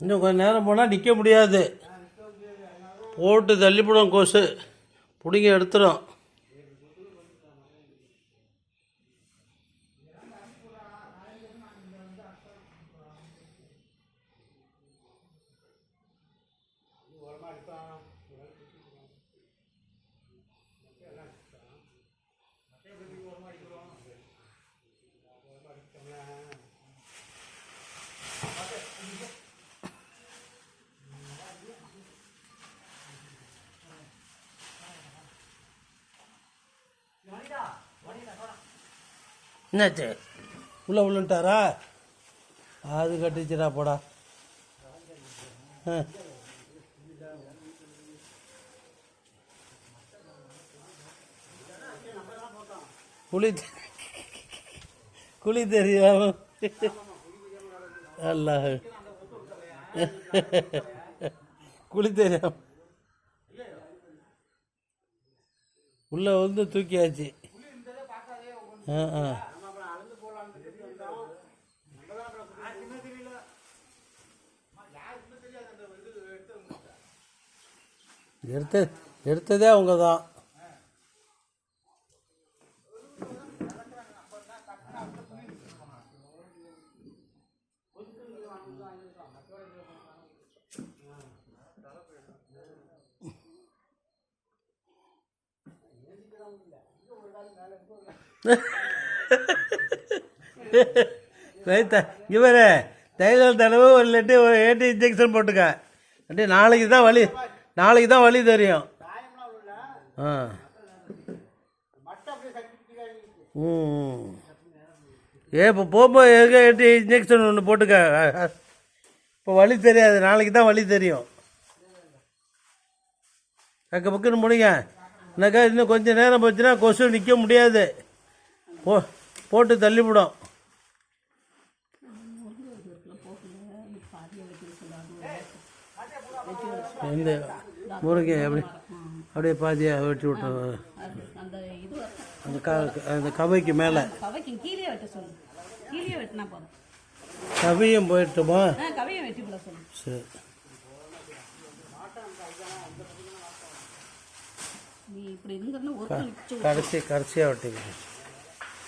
இன்னும் கொஞ்சம் நேரம் போனால் நிற்க முடியாது. போட்டு தள்ளிவிடும் கொசு, பிடிங்க எடுத்துடும். என்னாச்சு? உள்ளன்ட்டாரா? அது கட்டிச்சுடா போடா. குழி தெரியும். அல்ல குழி தெரியும். உள்ள வந்து தூக்கியாச்சு. எடுத்ததே அவங்க தான். இவரே தைலம் தடவை ஒரு லெட்டு ஒரு 8 இன்ஜெக்ஷன் போட்டுக்க. நாளைக்கு தான் வலி தெரியும். இப்போ போகும்போது 8 இன்ஜெக்ஷன் ஒன்று போட்டுக்க. இப்போ வலி தெரியாது, நாளைக்கு தான் வலி தெரியும். பக்குன்னு முடிங்க. என்னக்கா இன்னும் கொஞ்சம் நேரம் போச்சுன்னா கொசு நிற்க முடியாது. போட்டு தள்ளிவிடும். இந்த முருங்கை அப்படியே பாதியாக வெட்டி விட்டோம். அந்த கவைக்கு மேலே கவியும் போயிட்டுமா? சரி, கடைசியாக வெட்டிக்கிறேன்.